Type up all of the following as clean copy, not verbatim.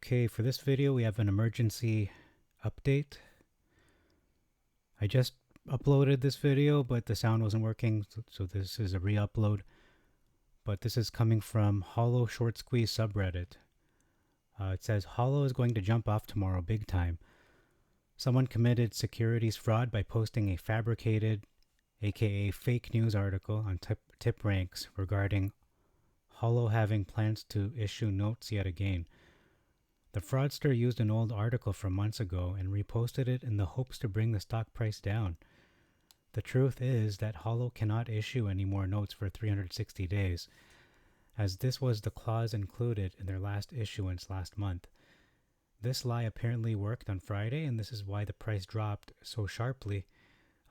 Okay, for this video we have an emergency update. I just uploaded this video, but the sound wasn't working, so this is a re-upload. But this is coming from HOLO Short Squeeze subreddit. It says, HOLO is going to jump off tomorrow big time. Someone committed securities fraud by posting a fabricated, aka fake news article on tip ranks regarding HOLO having plans to issue notes yet again. The fraudster used an old article from months ago and reposted it in the hopes to bring the stock price down. The truth is that HOLO cannot issue any more notes for 360 days, as this was the clause included in their last issuance last month. This lie apparently worked on Friday, and this is why the price dropped so sharply.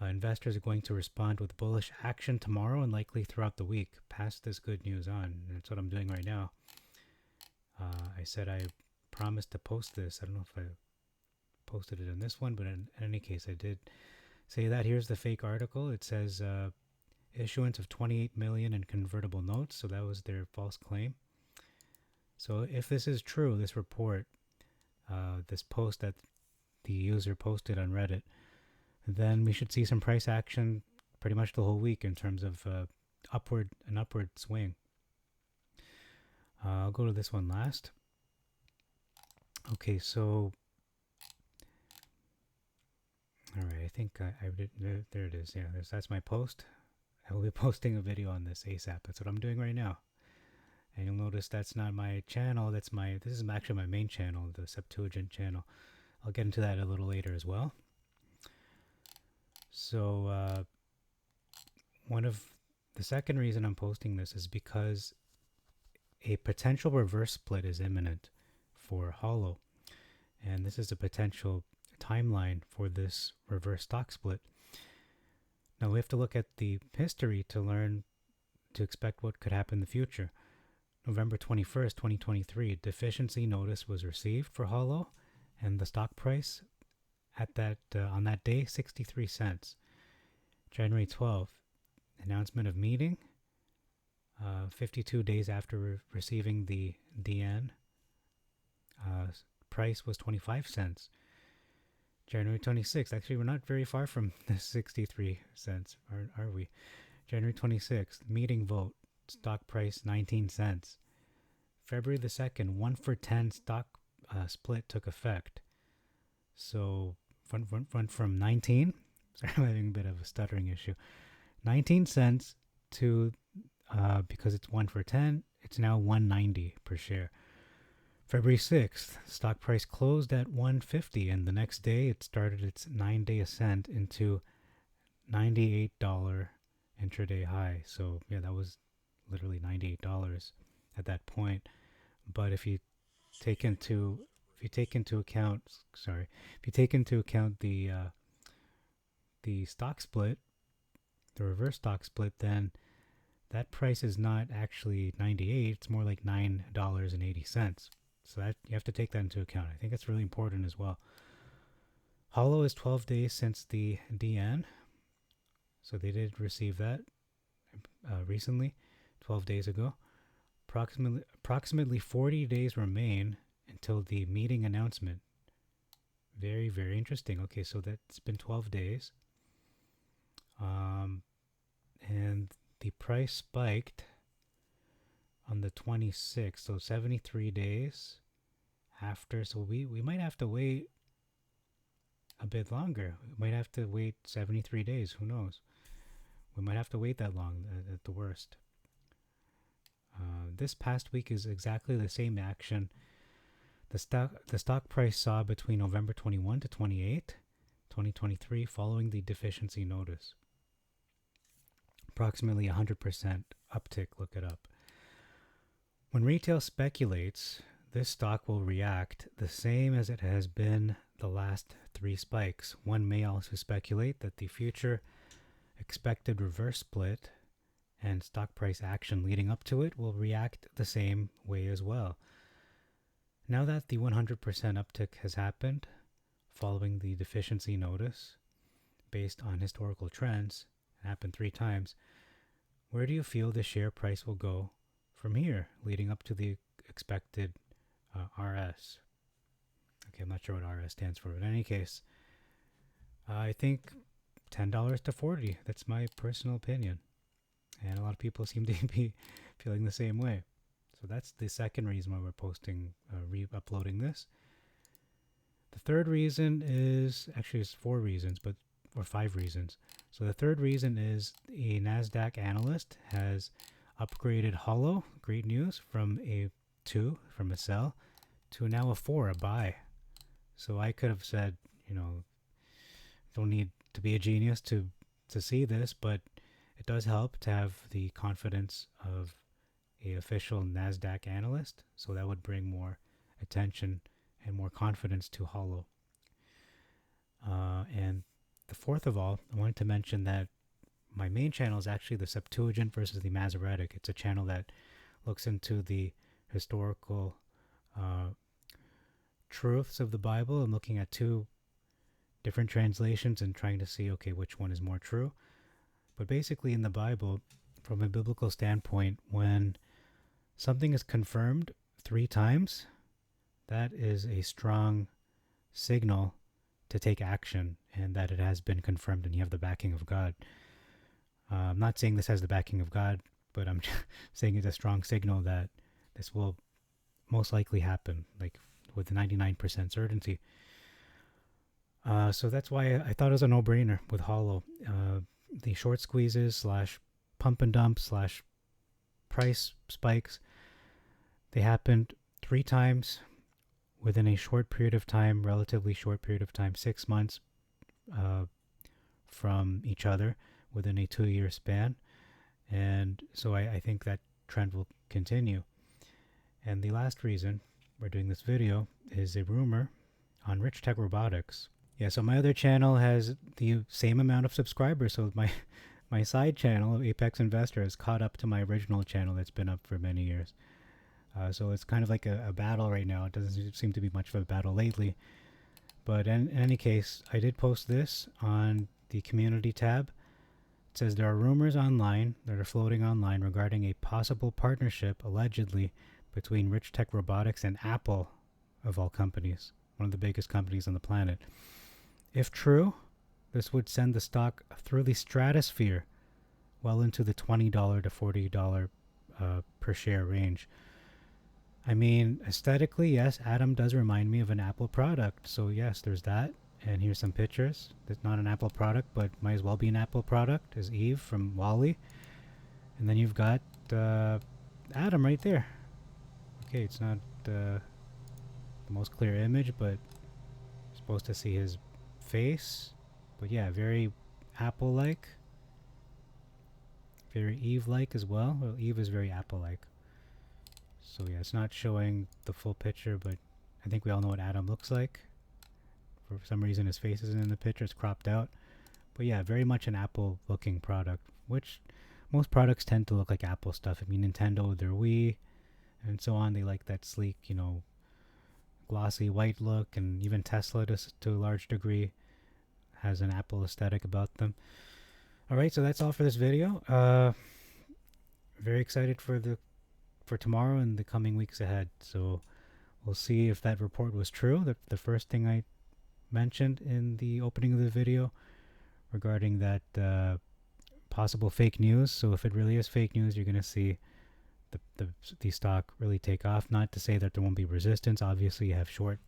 Investors are going to respond with bullish action tomorrow and likely throughout the week. Pass this good news on. That's what I'm doing right now. I said I promised to post this. I don't know if I posted it in this one, but in any case, I did say that. Here's the fake article. It says issuance of 28 million in convertible notes. So that was their false claim. So if this is true, this report, this post that the user posted on Reddit, then we should see some price action pretty much the whole week in terms of an upward swing. I'll go to this one last. Okay, so all right, I think I did. There it is. Yeah, that's my post. I will be posting a video on this ASAP. That's what I'm doing right now. And you'll notice that's not my channel. This is actually my main channel, the Septuagint channel. I'll get into that a little later as well. So the second reason I'm posting this is because a potential reverse split is imminent for HOLO, and this is a potential timeline for this reverse stock split. Now we have to look at the history to expect what could happen in the future. November 21st, 2023, deficiency notice was received for HOLO, and the stock price at that on that day, 63 cents. January 12th, announcement of meeting. 52 days after receiving the DN, price was 25 cents. January 26th, actually we're not very far from the 63 cents, are we? January 26th, meeting vote, stock price 19 cents. February the 2nd, 1-for-10 stock split took effect. So went from 19, sorry, I'm having a bit of a stuttering issue, 19 cents to, because it's 1-for-10, it's now 190 per share. February 6th, stock price closed at 150, and the next day it started its 9-day ascent into $98 intraday high. So yeah, that was literally $98 at that point. But if you take into account the stock split, the reverse stock split, then that price is not actually 98, it's more like $9.80. So that you have to take that into account. I think that's really important as well. HOLO is 12 days since the DN. So they did receive that recently, 12 days ago. Approximately 40 days remain until the meeting announcement. Very, very interesting. Okay, so that's been 12 days. And the price spiked on the 26th, so 73 days after. So we might have to wait a bit longer. We might have to wait 73 days. Who knows? We might have to wait that long at the worst. This past week is exactly the same action the stock price saw between November 21 to 28, 2023, following the deficiency notice. Approximately 100% uptick. Look it up. When retail speculates, this stock will react the same as it has been the last 3 spikes. One may also speculate that the future expected reverse split and stock price action leading up to it will react the same way as well. Now that the 100% uptick has happened following the deficiency notice, based on historical trends, it happened 3 times, where do you feel the share price will go from here leading up to the expected RS? Okay, I'm not sure what RS stands for, but in any case, I think $10 to 40. That's my personal opinion. And a lot of people seem to be feeling the same way. So that's the second reason why we're posting, re-uploading this. The third reason is, actually it's 4 reasons, or 5 reasons. So the third reason is a NASDAQ analyst has upgraded HOLO, great news, from a sell, to now a 4, a buy. So I could have said, don't need to be a genius to see this, but it does help to have the confidence of a official NASDAQ analyst. So that would bring more attention and more confidence to HOLO. And the fourth of all, I wanted to mention that my main channel is actually the Septuagint versus the Masoretic. It's a channel that looks into the historical truths of the Bible and looking at 2 different translations and trying to see, okay, which one is more true. But basically in the Bible, from a biblical standpoint, when something is confirmed 3 times, that is a strong signal to take action and that it has been confirmed and you have the backing of God. I'm not saying this has the backing of God, but I'm saying it's a strong signal that this will most likely happen, like with 99% certainty. So that's why I thought it was a no-brainer with HOLO. The short squeezes / pump and dump / price spikes, they happened 3 times within a short period of time, relatively short period of time, 6 months from each other within a 2-year span. And so I think that trend will continue. And the last reason we're doing this video is a rumor on Richtech Robotics. Yeah, so my other channel has the same amount of subscribers. So my side channel, Apex Investor, has caught up to my original channel that's been up for many years. So it's kind of like a battle right now. It doesn't seem to be much of a battle lately. But in any case, I did post this on the community tab. It says there are rumors online that are floating online regarding a possible partnership, allegedly, between Richtech Robotics and Apple, of all companies, one of the biggest companies on the planet. If true, this would send the stock through the stratosphere, well into the $20 to $40 per share range. I mean, aesthetically, yes, Adam does remind me of an Apple product. So yes, there's that. And here's some pictures. It's not an Apple product, but might as well be an Apple product. Is Eve from Wall-E. And then you've got Adam right there. Okay, it's not the most clear image, but you're supposed to see his face. But yeah, very Apple-like. Very Eve-like as well. Well, Eve is very Apple-like. So yeah, it's not showing the full picture, but I think we all know what Adam looks like. For some reason his face isn't in the picture, it's cropped out. But yeah, very much an Apple looking product, which most products tend to look like Apple stuff. I mean, Nintendo, their Wii, and so on, they like that sleek, glossy white look, and even Tesla to a large degree has an Apple aesthetic about them. Alright, so that's all for this video. Very excited for tomorrow and the coming weeks ahead. So we'll see if that report was true. The first thing I mentioned in the opening of the video regarding that possible fake news. So if it really is fake news, you're going to see the stock really take off. Not to say that there won't be resistance. Obviously, you have short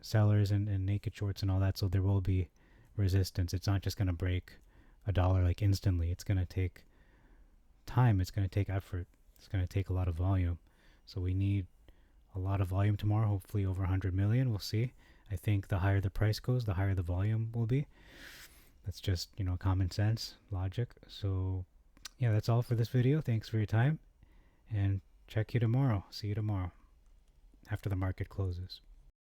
sellers and naked shorts and all that, so there will be resistance. It's not just going to break $1 like instantly. It's going to take time. It's going to take effort. It's going to take a lot of volume. So we need a lot of volume tomorrow, hopefully over 100 million. We'll see. I think the higher the price goes, the higher the volume will be. That's just, common sense, logic. So yeah, that's all for this video. Thanks for your time, and check you tomorrow. See you tomorrow after the market closes.